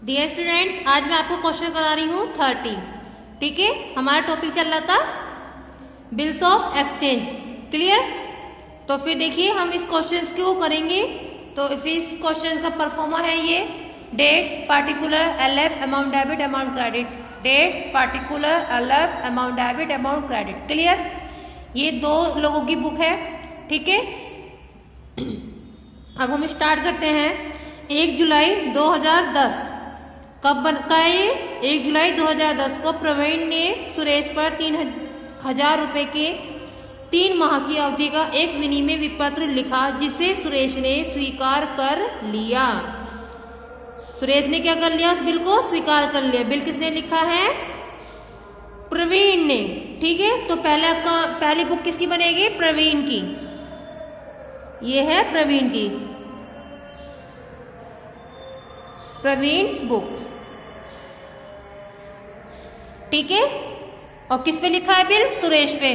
Dear students, आज मैं आपको क्वेश्चन करा रही हूँ 30। ठीक है, हमारा टॉपिक चल रहा था बिल्स ऑफ एक्सचेंज। क्लियर? तो फिर देखिए हम इस क्वेश्चन को करेंगे। तो इस क्वेश्चन का परफॉर्मा है ये date particular LF amount debit amount credit, date particular LF amount debit amount credit. Clear? ये दो लोगों की बुक है। ठीक है, अब हम स्टार्ट करते हैं। 1 जुलाई 2010 कब का है ये? 1 जुलाई 2010 को प्रवीण ने सुरेश पर 3000 रुपए के 3 माह की अवधि का एक विनिमय विपत्र लिखा, जिसे सुरेश ने स्वीकार कर लिया। सुरेश ने क्या कर लिया? उस बिल को स्वीकार कर लिया। बिल किसने लिखा है? प्रवीण ने। ठीक है, तो पहली बुक किसकी बनेगी? प्रवीण की। ये है प्रवीण की, प्रवीण्स बुक। ठीक है, और किस पे लिखा है बिल? सुरेश पे।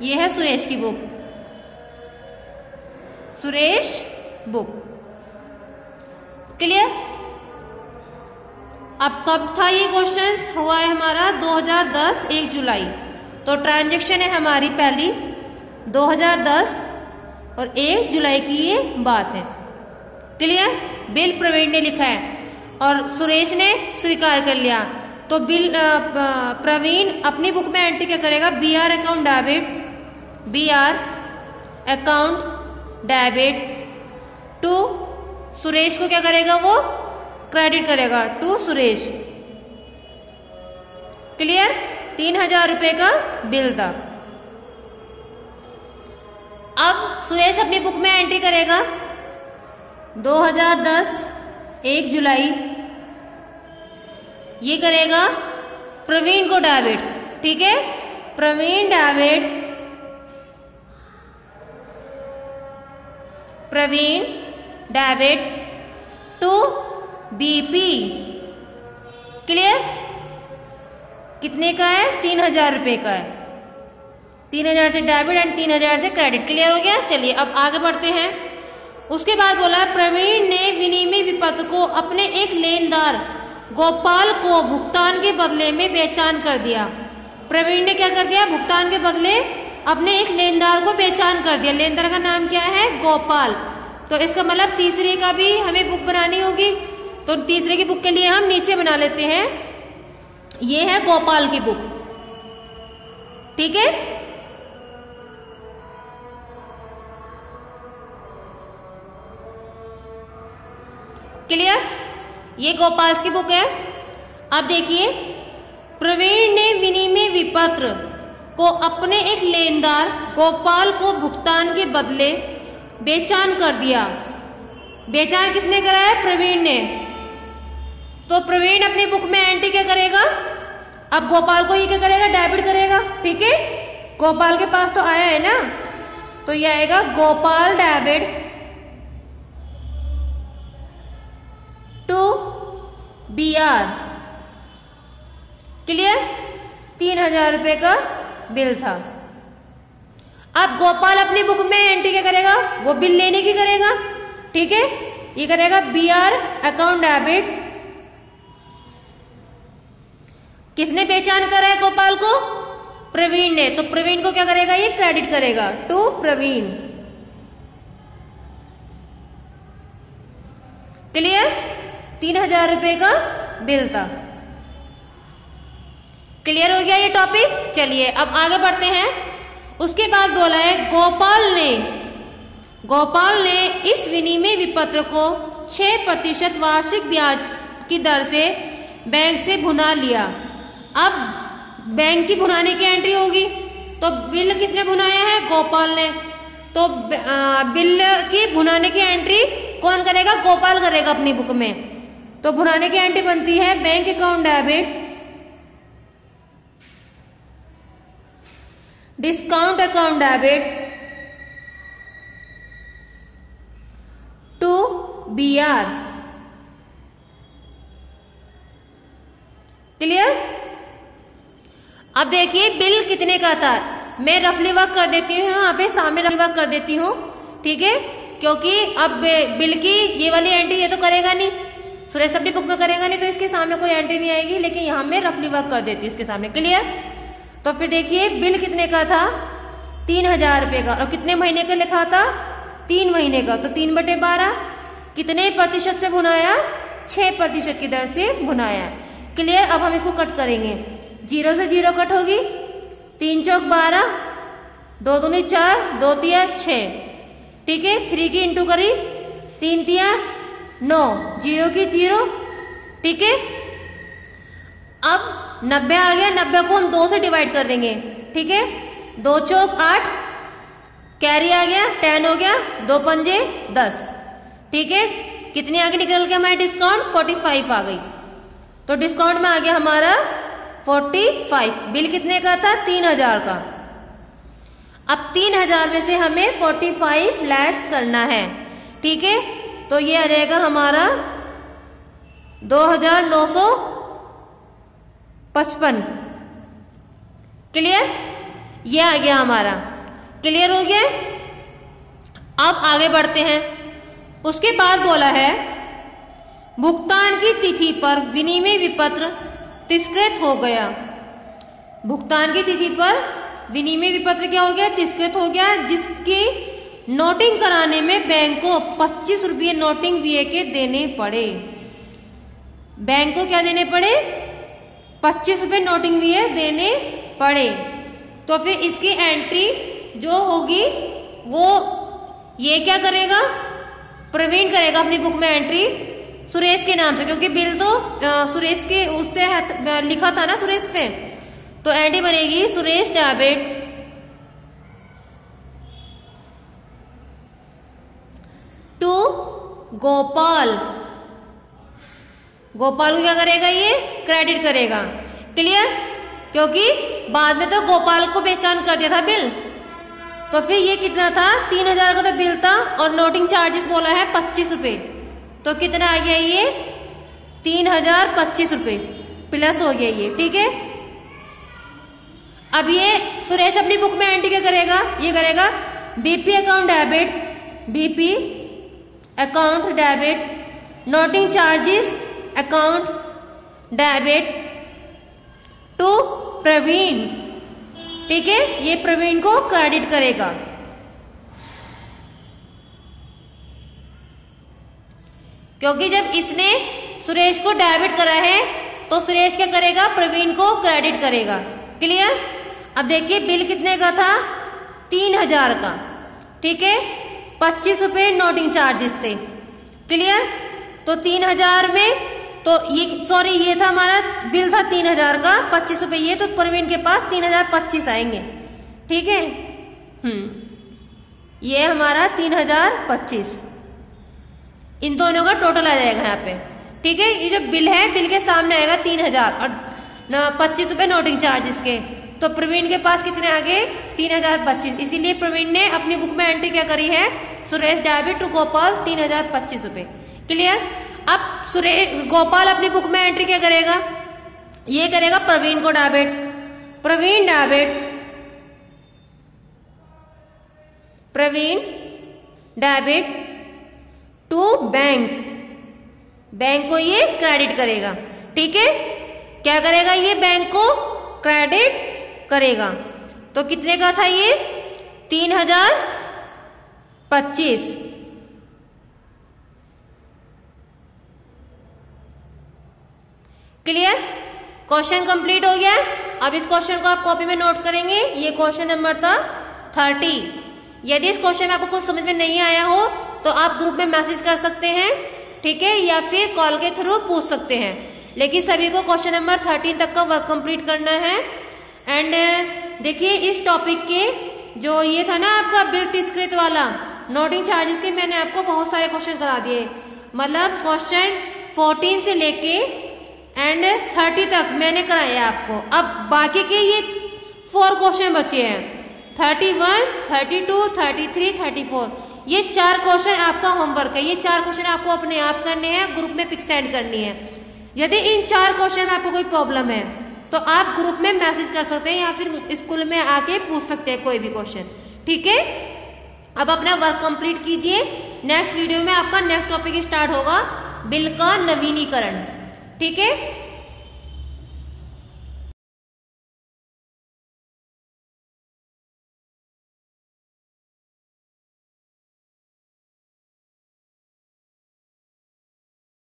ये है सुरेश की बुक, सुरेश बुक। क्लियर? अब कब था ये क्वेश्चन? हुआ है हमारा 2010 1 जुलाई। तो ट्रांजैक्शन है हमारी पहली 2010 और 1 जुलाई की ये बात है। क्लियर? बिल प्रवीण ने लिखा है और सुरेश ने स्वीकार कर लिया। तो बिल प्रवीण अपनी बुक में एंट्री क्या करेगा? BR account debit, BR account debit to Suresh को क्या करेगा? वो क्रेडिट करेगा टू सुरेश। क्लियर? 3000 रुपए का बिल था। अब सुरेश अपनी बुक में एंट्री करेगा 2010 1 जुलाई, ये करेगा प्रवीण को डेबिट। ठीक है, Pravin debit, Pravin debit to BP। Clear? कितने का है? 3000 रुपए का है। 3000 से डेबिट एंड 3000 से क्रेडिट। क्लियर हो गया? चलिए अब आगे बढ़ते हैं। उसके बाद बोला प्रवीण ने विनिमय विपत्र को अपने एक लेनदार गोपाल को भुगतान के बदले में बेचान कर दिया। प्रवीण ने क्या कर दिया? भुगतान के बदले अपने एक लेनदार को बेचान कर दिया। लेनदार का नाम क्या है? गोपाल। तो इसका मतलब तीसरे का भी हमें बुक बनानी होगी। तो तीसरे की बुक के लिए हम नीचे बना लेते हैं। ये है गोपाल की बुक। ठीक है, क्लियर? ये गोपाल की बुक है। अब देखिए, प्रवीण ने विनिमय विपत्र को अपने एक लेनदार गोपाल को भुगतान के बदले बेचान कर दिया। बेचान किसने करा है? प्रवीण ने। तो प्रवीण अपनी बुक में एंट्री क्या करेगा? अब गोपाल को ये क्या करेगा? डेबिट करेगा। ठीक है, गोपाल के पास तो आया है ना, तो ये आएगा Gopal debit to BR। Clear? 3000 रुपए का बिल था। अब गोपाल अपनी बुक में एंट्री क्या करेगा? वो बिल लेने की करेगा। ठीक है, ये करेगा BR अकाउंट डेबिट। किसने पहचान करा है गोपाल को? प्रवीण ने। तो प्रवीण को क्या करेगा? ये क्रेडिट करेगा टू प्रवीण। क्लियर? 3000 रुपए का बिल था। क्लियर हो गया ये टॉपिक? चलिए अब आगे बढ़ते हैं। उसके बाद बोला है गोपाल ने इस विनिमय विपत्र को 6% वार्षिक ब्याज की दर से बैंक से भुना लिया। अब बैंक की भुनाने की एंट्री होगी। तो बिल किसने भुनाया है? गोपाल ने। तो बिल की भुनाने की एंट्री कौन करेगा? गोपाल करेगा अपनी बुक में। तो भुनाने की एंट्री बनती है bank account debit, discount account debit to BR। Clear? अब देखिए बिल कितने का था। मैं रफली वर्क कर देती हूँ, यहाँ पे सामने रफली वर्क कर देती हूँ। ठीक है, क्योंकि अब बिल की ये वाली एंट्री ये तो करेगा नहीं, सुरेश अपनी बुक में करेगा नहीं तो इसके सामने कोई एंट्री नहीं आएगी, लेकिन यहाँ मैं रफली वर्क कर देती हूँ इसके सामने। क्लियर? तो फिर देखिए बिल कितने का था, 3000 रुपये का, और कितने महीने का लिखा था, 3 महीने का, तो 3/12 कितने प्रतिशत से भुनाया, 6% की दर से भुनाया। क्लियर? अब हम इसको कट करेंगे, 0 से 0 कट होगी, 3 चौक 12, 2 दूनी 4, 2 तिया 6, ठीक है, 3 की इंटू करी, 3 तिया 9, 0 की 0, ठीक है। अब 90 आ गया, 90 को हम 2 से डिवाइड कर देंगे, ठीक है, 2 चौक 8, कैरी आ गया, 10 हो गया, 2 पंजे 10, ठीक है। कितने आगे निकल के हमारे डिस्काउंट 45 आ गई, तो डिस्काउंट में आ गया हमारा 45। बिल कितने का था, 3000 का। अब 3000 में से हमें 45 लेस करना है, ठीक है, तो ये आ जाएगा हमारा 2955। क्लियर? ये आ गया हमारा। क्लियर हो गया? अब आगे बढ़ते हैं। उसके बाद बोला है भुगतान की तिथि पर विनिमय विपत्र तिरस्कृत हो गया। भुगतान की तिथि पर विनिमय विपत्र क्या हो गया, तिरस्कृत हो गया, जिसकी नोटिंग कराने में बैंक को 25 रुपये नोटिंग व्यय के देने पड़े। बैंक को क्या देने पड़े, 25 रुपये नोटिंग व्यय देने पड़े। तो फिर इसकी एंट्री जो होगी वो ये क्या करेगा, प्रवीण करेगा अपनी बुक में एंट्री सुरेश के नाम से, क्योंकि बिल तो सुरेश के उससे लिखा था ना सुरेश पे, तो एंट्री बनेगी सुरेश डेबिट टू गोपाल। गोपाल को क्या करेगा, ये क्रेडिट करेगा। क्लियर? क्योंकि बाद में तो गोपाल को पहचान कर दिया था बिल, तो फिर ये कितना था, 3000 का तो बिल था और नोटिंग चार्जेस बोला है 25 रुपये, तो कितना आ गया ये 3025 रुपये प्लस हो गया ये, ठीक है। अब ये सुरेश अपनी बुक में एंट्री क्या करेगा, ये करेगा BP account debit, BP account debit noting charges account debit to Pravin, ठीक है, ये प्रवीण को क्रेडिट करेगा। क्योंकि जब इसने सुरेश को डेबिट करा है तो सुरेश क्या करेगा, प्रवीण को क्रेडिट करेगा। क्लियर? अब देखिए बिल कितने का था, 3000 का, ठीक है, 25 रुपये नोटिंग चार्जेस थे। क्लियर? तो 3000 में तो ये सॉरी ये था हमारा बिल था 3000 का, 25 रुपये ये, तो प्रवीण के पास 3025 आएंगे, ठीक है। ये हमारा 3025, इन दोनों का टोटल आ जाएगा यहाँ पे, ठीक है। ये जो बिल है बिल के सामने आएगा 3000 और 25 रुपये नोटिंग चार्जेस के, तो प्रवीण के पास कितने आ गए, 3025। इसीलिए प्रवीण ने अपनी बुक में एंट्री क्या करी है, सुरेश डेबिट टू गोपाल 3025 रुपये। क्लियर? अब गोपाल अपनी बुक में एंट्री क्या करेगा, ये करेगा प्रवीण को debit, Pravin debit, Pravin debit to bank, bank को ये क्रेडिट करेगा, ठीक है। क्या करेगा, ये बैंक को क्रेडिट करेगा। तो कितने का था ये, 3025। क्लियर? क्वेश्चन कंप्लीट हो गया। अब इस क्वेश्चन को आप कॉपी में नोट करेंगे, ये क्वेश्चन नंबर था 30। यदि इस क्वेश्चन में आपको कुछ समझ में नहीं आया हो तो आप ग्रुप में मैसेज कर सकते हैं, ठीक है, या फिर कॉल के थ्रू पूछ सकते हैं, लेकिन सभी को क्वेश्चन नंबर 13 तक का वर्क कंप्लीट करना है। एंड देखिए इस टॉपिक के जो ये था ना आपका बिल तिरस्कृत वाला नोटिंग चार्जेस के, मैंने आपको बहुत सारे क्वेश्चन करा दिए, मतलब क्वेश्चन 14 से लेके एंड 30 तक मैंने कराया आपको। अब बाकी के ये 4 क्वेश्चन बचे हैं, 31, 32, 33, 34, ये 4 क्वेश्चन आपका होमवर्क है। ये 4 क्वेश्चन आपको अपने आप करने हैं, ग्रुप में पिक सेंड करनी है। यदि इन 4 क्वेश्चन में आपको कोई प्रॉब्लम है तो आप ग्रुप में मैसेज कर सकते हैं या फिर स्कूल में आके पूछ सकते हैं कोई भी क्वेश्चन, ठीक है। अब अपना वर्क कंप्लीट कीजिए, नेक्स्ट वीडियो में आपका नेक्स्ट टॉपिक स्टार्ट होगा बिल का नवीनीकरण। ठीक है।